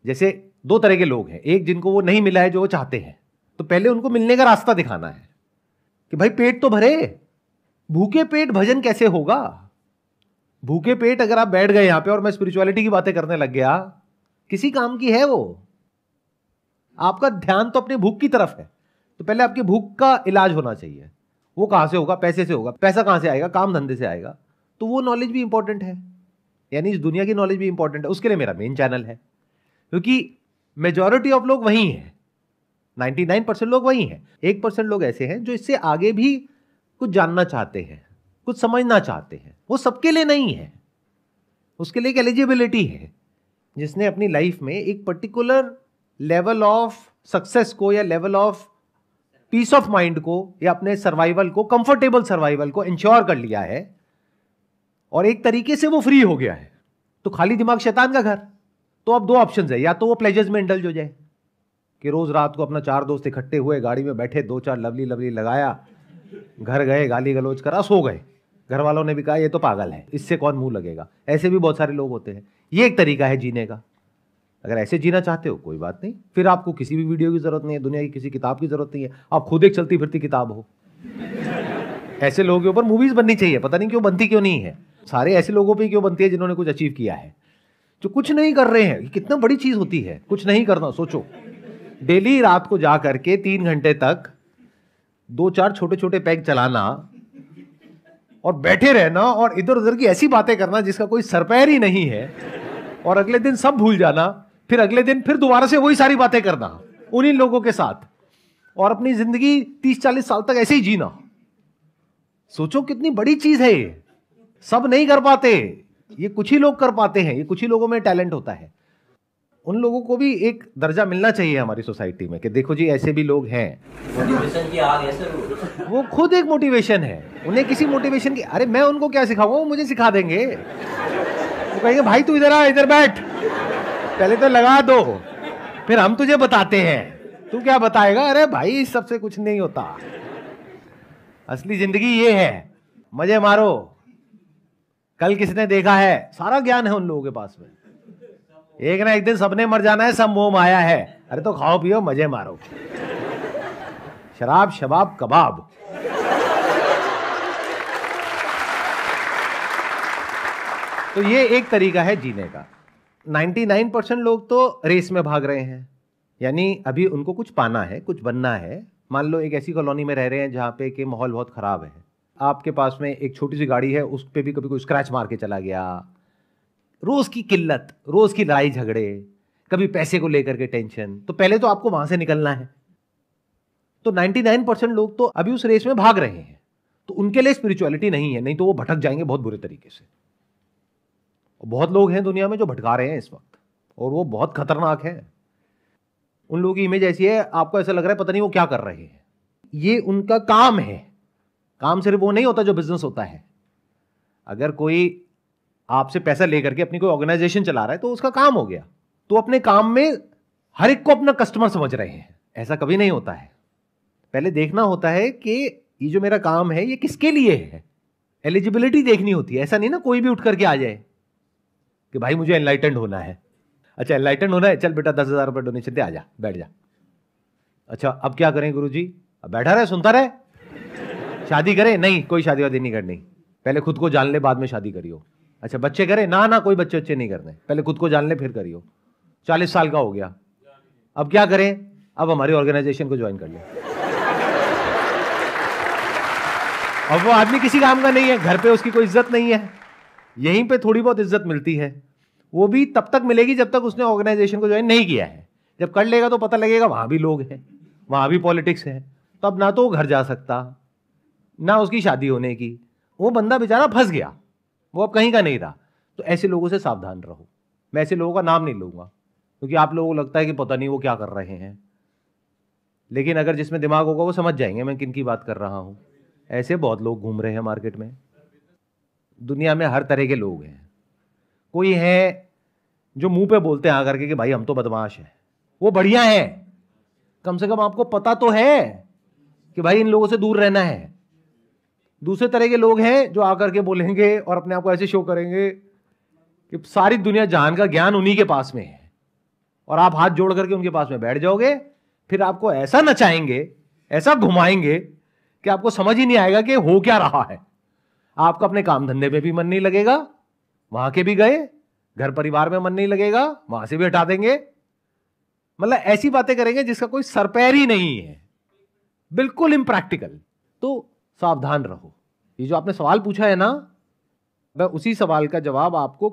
जैसे दो तरह के लोग हैं, एक जिनको वो नहीं मिला है जो वो चाहते हैं, तो पहले उनको मिलने का रास्ता दिखाना है कि भाई पेट तो भरे, भूखे पेट भजन कैसे होगा। भूखे पेट अगर आप बैठ गए यहां पे और मैं स्पिरिचुअलिटी की बातें करने लग गया, किसी काम की है वो? आपका ध्यान तो अपनी भूख की तरफ है, तो पहले आपकी भूख का इलाज होना चाहिए। वो कहां से होगा? पैसे से होगा। पैसा कहां से आएगा? काम धंधे से आएगा। तो वो नॉलेज भी इंपॉर्टेंट है, यानी इस दुनिया की नॉलेज भी इंपॉर्टेंट है। उसके लिए मेरा मेन चैनल है, क्योंकि मेजॉरिटी ऑफ लोग वही हैं, 99% लोग वही हैं। 1% लोग ऐसे हैं जो इससे आगे भी कुछ जानना चाहते हैं, कुछ समझना चाहते हैं। वो सबके लिए नहीं है, उसके लिए एक एलिजिबिलिटी है। जिसने अपनी लाइफ में एक पर्टिकुलर लेवल ऑफ सक्सेस को या level of peace of mind को या अपने सर्वाइवल को, कंफर्टेबल सर्वाइवल को इंश्योर कर लिया है और एक तरीके से वो फ्री हो गया है, तो खाली दिमाग शैतान का घर। तो अब दो ऑप्शंस है, या तो वो प्लेजर्स में इंडल्ज हो जाए कि रोज रात को अपना 4 दोस्त इकट्ठे हुए, गाड़ी में बैठे, 2-4 लवली लवली लगाया, घर गए, गाली गलौज करा, सो गए। घर वालों ने भी कहा ये तो पागल है, इससे कौन मुंह लगेगा। ऐसे भी बहुत सारे लोग होते हैं। ये एक तरीका है जीने का। अगर ऐसे जीना चाहते हो कोई बात नहीं, फिर आपको किसी भी वीडियो की जरूरत नहीं है, दुनिया की किसी किताब की जरूरत नहीं है, आप खुद एक चलती फिरती किताब हो। ऐसे लोगों के ऊपर मूवीज बननी चाहिए, पता नहीं क्यों बनती क्यों नहीं है। सारे ऐसे लोगों पे क्यों बनती है जिन्होंने कुछ अचीव किया है, जो कुछ नहीं कर रहे हैं। कितना बड़ी चीज होती है कुछ नहीं करना। सोचो, डेली रात को जा करके 3 घंटे तक 2-4 छोटे छोटे पैग चलाना और बैठे रहना और इधर उधर की ऐसी बातें करना जिसका कोई सरपैर ही नहीं है, और अगले दिन सब भूल जाना, फिर अगले दिन फिर दोबारा से वही सारी बातें करना उन्हीं लोगों के साथ, और अपनी जिंदगी 30-40 साल तक ऐसे ही जीना। सोचो कितनी बड़ी चीज है ये। सब नहीं कर पाते, ये कुछ ही लोग कर पाते हैं, ये कुछ ही लोगों में टैलेंट होता है। उन लोगों को भी एक दर्जा मिलना चाहिए हमारी सोसाइटी में कि देखो जी ऐसे भी लोग हैं। मोटिवेशन की आग है सर वो खुद एक मोटिवेशन है। उन्हें किसी मोटिवेशन की, अरे मैं उनको क्या सिखाऊंगा, वो मुझे सिखा देंगे। वो कहेंगे भाई तू इधर आ, इधर बैठ, पहले तो लगा दो, फिर हम तुझे बताते हैं। तू क्या बताएगा? अरे भाई इस सबसे कुछ नहीं होता। असली जिंदगी ये है, मजे मारो। कल किसने देखा है? सारा ज्ञान है उन लोगों के पास में। एक ना एक दिन सबने मर जाना है, सब मोह माया है। अरे तो खाओ पियो मजे मारो, शराब शबाब कबाब। तो ये एक तरीका है जीने का। 99% लोग तो रेस में भाग रहे हैं, यानी अभी उनको कुछ पाना है, कुछ बनना है। मान लो एक ऐसी कॉलोनी में रह रहे हैं जहां पे कि माहौल बहुत खराब है, आपके पास में एक छोटी सी गाड़ी है, उस पे भी कभी कोई स्क्रैच मार के चला गया, रोज की किल्लत, रोज की लड़ाई झगड़े, कभी पैसे को लेकर के टेंशन, तो पहले तो आपको वहां से निकलना है। तो 99% लोग तो अभी उस रेस में भाग रहे हैं, तो उनके लिए स्पिरिचुअलिटी नहीं है, नहीं तो वो भटक जाएंगे बहुत बुरे तरीके से। बहुत लोग हैं दुनिया में जो भटका रहे हैं इस वक्त, और वो बहुत खतरनाक है। उन लोगों की इमेज ऐसी है, आपको ऐसा लग रहा है पता नहीं वो क्या कर रहे हैं। ये उनका काम है। काम सिर्फ वो नहीं होता जो बिजनेस होता है। अगर कोई आपसे पैसा लेकर के अपनी कोई ऑर्गेनाइजेशन चला रहा है तो उसका काम हो गया, तो अपने काम में हर एक को अपना कस्टमर समझ रहे हैं। ऐसा कभी नहीं होता है। पहले देखना होता है कि ये जो मेरा काम है ये किसके लिए है। एलिजिबिलिटी देखनी होती है। ऐसा नहीं ना कोई भी उठ करके आ जाए कि भाई मुझे एनलाइटेंड होना है। अच्छा एनलाइटेंड होना है, चल बेटा 10,000 रुपये डोनेशन दे, आजा बैठ जा। अच्छा अब क्या करें गुरुजी? अब बैठा रहे सुनता रहे। शादी करें? नहीं, कोई शादी वादी नहीं करनी, पहले खुद को जान ले बाद में शादी करियो। अच्छा बच्चे करें? ना ना कोई बच्चे बच्चे नहीं करने, पहले खुद को जान ले फिर करियो। 40 साल का हो गया, अब क्या करें? अब हमारी ऑर्गेनाइजेशन को ज्वाइन कर ले। अब वो आदमी किसी काम का नहीं है, घर पे उसकी कोई इज्जत नहीं है, यहीं पे थोड़ी बहुत इज्जत मिलती है, वो भी तब तक मिलेगी जब तक उसने ऑर्गेनाइजेशन को ज्वाइन नहीं किया है। जब कर लेगा तो पता लगेगा वहां भी लोग हैं, वहां भी पॉलिटिक्स है, तो अब ना तो वो घर जा सकता, ना उसकी शादी होने की। वो बंदा बेचारा फंस गया, वो अब कहीं का नहीं रहा। तो ऐसे लोगों से सावधान रहो। मैं ऐसे लोगों का नाम नहीं लूंगा क्योंकि आप लोगों को लगता है कि पता नहीं वो क्या कर रहे हैं, लेकिन अगर जिसमें दिमाग होगा वो समझ जाएंगे मैं किन की बात कर रहा हूं। ऐसे बहुत लोग घूम रहे हैं मार्केट में। दुनिया में हर तरह के लोग हैं। कोई है जो मुंह पे बोलते हैं आकर के कि भाई हम तो बदमाश हैं, वो बढ़िया है, कम से कम आपको पता तो है कि भाई इन लोगों से दूर रहना है। दूसरे तरह के लोग हैं जो आकर के बोलेंगे और अपने आप को ऐसे शो करेंगे कि सारी दुनिया जहान का ज्ञान उन्हीं के पास में है, और आप हाथ जोड़ करके उनके पास में बैठ जाओगे, फिर आपको ऐसा नचाएंगे, ऐसा घुमाएंगे कि आपको समझ ही नहीं आएगा कि हो क्या रहा है। आपका अपने काम धंधे पे भी मन नहीं लगेगा, वहां के भी गए, घर परिवार में मन नहीं लगेगा, वहां से भी हटा देंगे। मतलब ऐसी बातें करेंगे जिसका कोई सरपैर ही नहीं है, बिल्कुल इम्प्रैक्टिकल। तो सावधान रहो। ये जो आपने सवाल पूछा है ना, मैं उसी सवाल का जवाब आपको